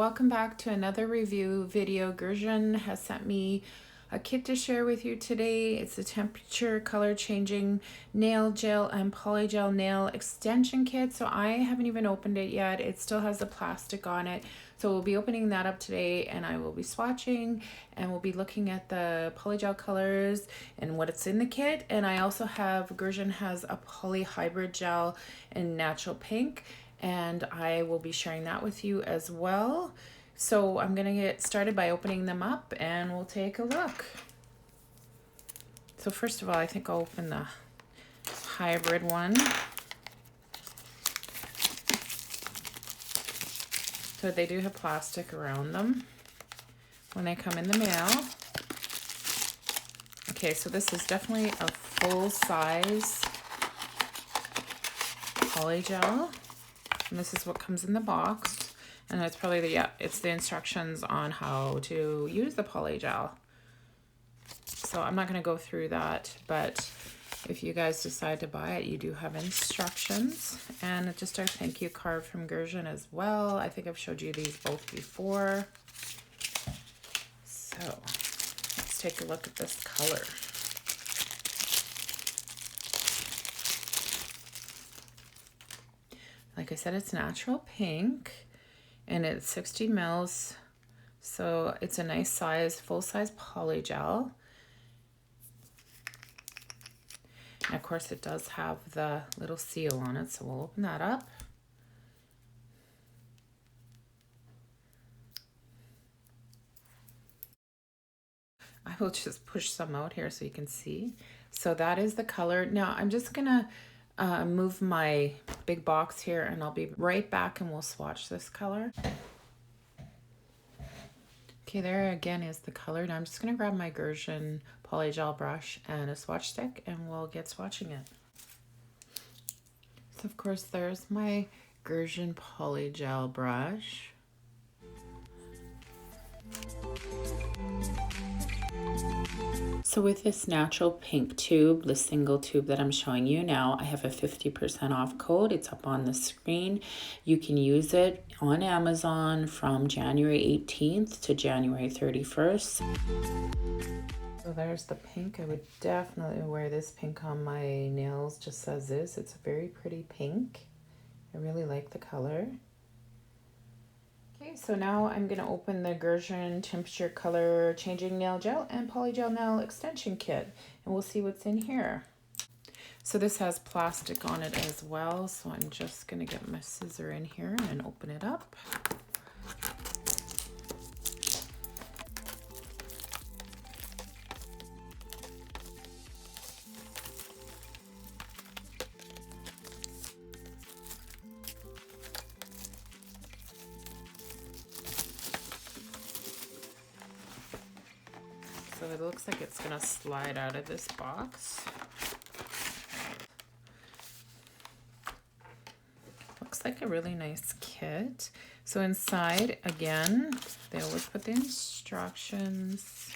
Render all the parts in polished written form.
welcome back to another review video. Gershion has sent me a kit to share with you today. It's a temperature color changing nail gel and polygel nail extension kit. So I haven't even opened it yet. It still has the plastic on it. So we'll be opening that up today and I will be swatching and we'll be looking at the polygel colors and what it's in the kit. And I also have, Gershion has a poly hybrid gel in natural pink, and I will be sharing that with you as well. So I'm gonna get started by opening them up and we'll take a look. So first of all, I think I'll open the hybrid one. So they do have plastic around them when they come in the mail. Okay, so this is definitely a full size polygel. And this is what comes in the box. And it's probably the, it's the instructions on how to use the polygel. So I'm not gonna go through that, but if you guys decide to buy it, you do have instructions. And just our thank you card from Gershion as well. I think I've showed you these both before. So let's take a look at this color. Like I said, it's natural pink and it's 60 mils. So it's a nice size, full size polygel. And of course it does have the little seal on it. So we'll open that up. I will just push some out here so you can see. So that is the color. Now I'm just gonna move my big box here and I'll be right back and we'll swatch this color. Okay, there again is the color. Now I'm just gonna grab my Gershion polygel brush and a swatch stick and we'll get swatching it. So of course there's my Gershion polygel brush. So with this natural pink tube, the single tube that I'm showing you now, I have a 50% off code. It's up on the screen. You can use it on Amazon from January 18th to January 31st. So there's the pink. I would definitely wear this pink on my nails just as is. It's a very pretty pink. I really like the color. Okay, so now I'm going to open the Gershion temperature color changing nail gel and polygel nail extension kit and we'll see what's in here. So this has plastic on it as well, so I'm just going to get my scissor in here and open it up. So it looks like it's gonna slide out of this box. Looks like a really nice kit. So inside, again, they always put the instructions.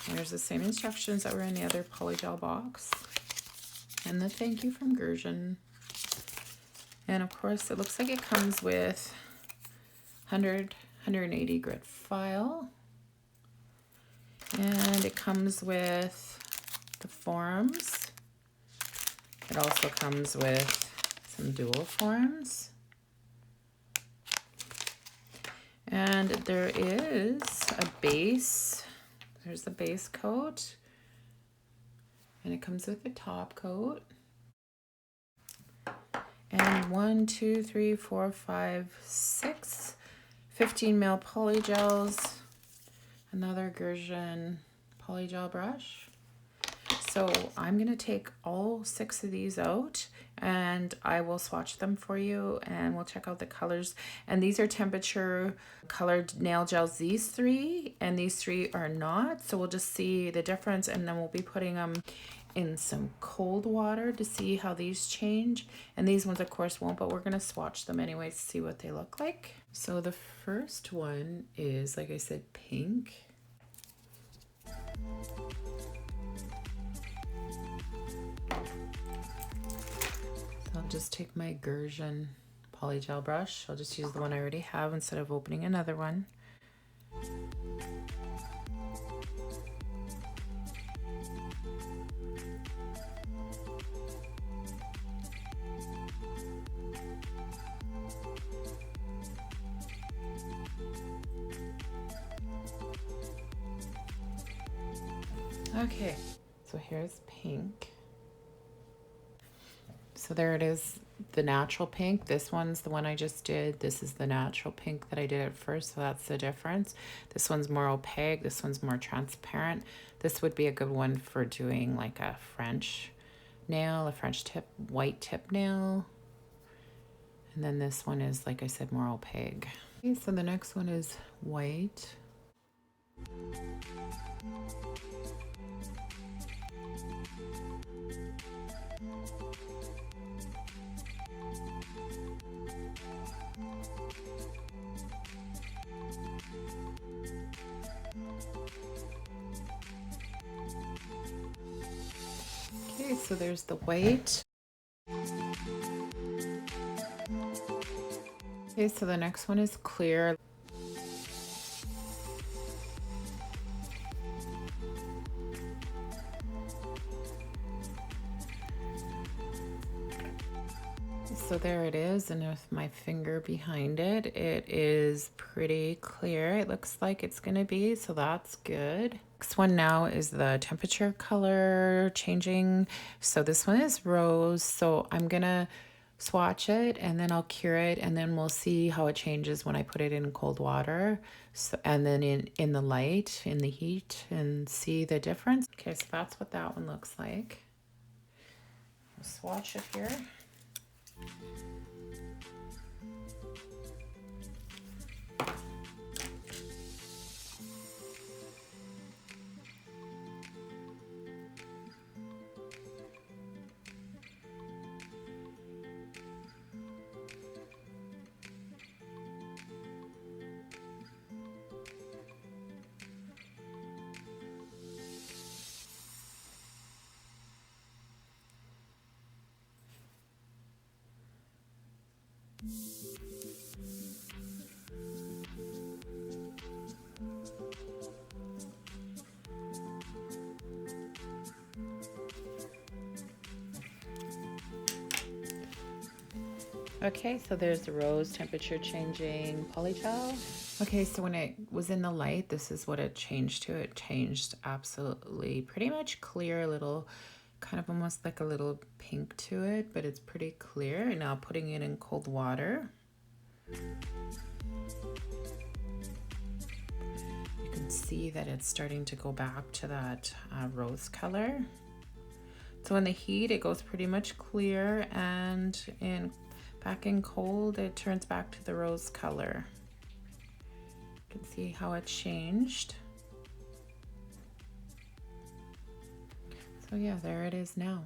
There's the same instructions that were in the other polygel box. And the thank you from Gershion. And of course, it looks like it comes with 180 grit file. And it comes with the forms. It also comes with some dual forms. And there is a base. There's the base coat. And it comes with the top coat. And 1, 2, 3, 4, 5, 6, 15 ml polygels. Another Gershion polygel brush. So I'm going to take all 6 of these out and I will swatch them for you and we'll check out the colors. And these are temperature colored nail gels, these 3, and these 3 are not. So we'll just see the difference and then we'll be putting them in some cold water to see how these change. And these ones of course won't, but we're going to swatch them anyway to see what they look like. So the first one is, like I said, pink. So I'll just take my Gershion polygel brush. I'll just use the one I already have instead of opening another one. Okay, so here's pink. So there it is, the natural pink. This one's the one I just did. This is the natural pink that I did at first, so that's the difference. This one's more opaque, this one's more transparent. This would be a good one for doing like a French nail, a French tip, white tip nail. And then this one is, like I said, more opaque. Okay, so the next one is white. Okay, so there's the white. Okay, so the next one is clear. So there it is, and with my finger behind it, it is pretty clear. It looks like it's gonna be, so that's good. Next one now is the temperature color changing. So this one is rose, so I'm gonna swatch it and then I'll cure it, and then we'll see how it changes when I put it in cold water. So, and then in the light, in the heat, and see the difference. Okay, so that's what that one looks like. I'll swatch it here. Okay, so there's the rose temperature changing polygel. Okay, so when it was in the light, this is what it changed to. It changed absolutely pretty much clear, a little, kind of almost like a little pink to it, but it's pretty clear. And now putting it in cold water. You can see that it's starting to go back to that rose color. So in the heat, it goes pretty much clear, and back in cold, it turns back to the rose color. You can see how it changed. So yeah, there it is now.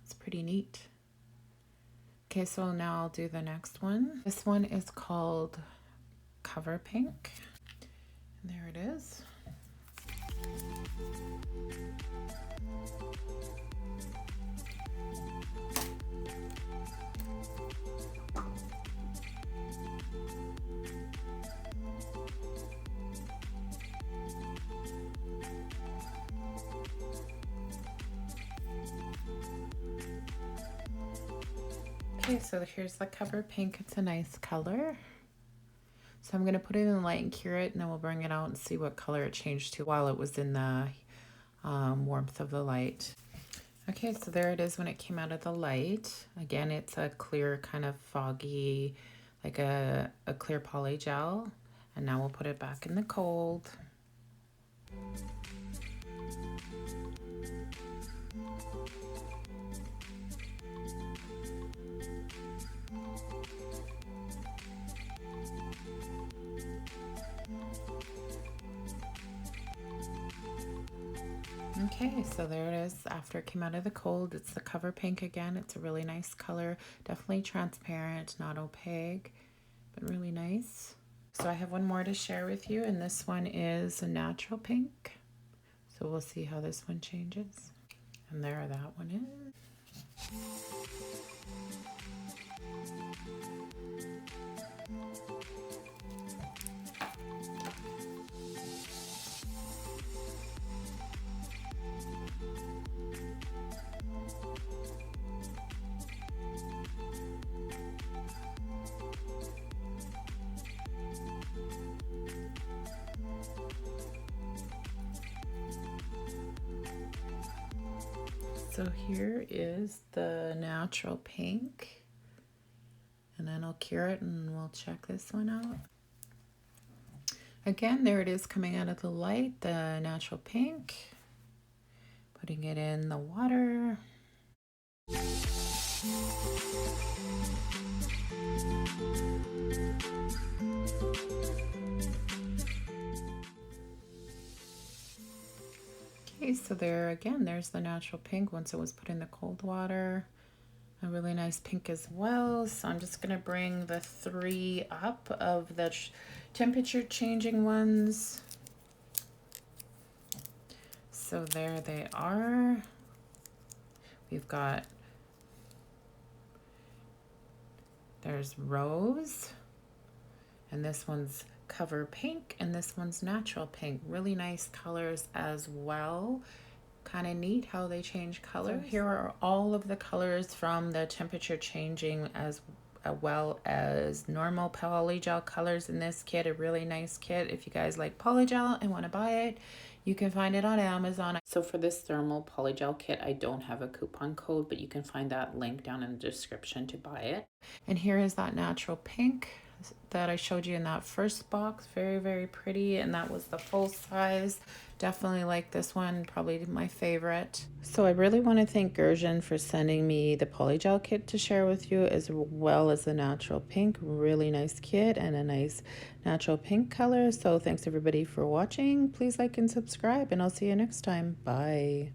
It's pretty neat. Okay, so now I'll do the next one. This one is called Cover Pink. And there it is. Okay, so here's the Cover Pink. It's a nice color. So I'm going to put it in the light and cure it, and then we'll bring it out and see what color it changed to while it was in the warmth of the light. Okay, so there it is when it came out of the light. Again, it's a clear, kind of foggy, like a clear poly gel. And now we'll put it back in the cold. Okay, so there it is after it came out of the cold. It's the Cover Pink again. It's a really nice color, definitely transparent, not opaque, but really nice. So I have one more to share with you, and this one is a natural pink. So we'll see how this one changes. And there that one is. So here is the natural pink, and then I'll cure it and we'll check this one out. Again, there it is coming out of the light, the natural pink. Putting it in the water. Okay, so there again, there's the natural pink once it was put in the cold water. A really nice pink as well. So I'm just gonna bring the 3 up of the temperature changing ones. So there they are. We've got, there's rose, and this one's cover pink, and this one's natural pink. Really nice colors as well. Kind of neat how they change colors. So here are all of the colors from the temperature changing as well as normal polygel colors in this kit. A really nice kit. If you guys like polygel and want to buy it, you can find it on Amazon. So for this thermal polygel kit, I don't have a coupon code, but you can find that link down in the description to buy it. And here is that natural pink that I showed you in that first box. Very, very pretty, and that was the full size. Definitely like this one, probably my favorite. So I really want to thank Gershion for sending me the polygel kit to share with you, as well as the natural pink. Really nice kit and a nice natural pink color. So thanks everybody for watching. Please like and subscribe, and I'll see you next time. Bye.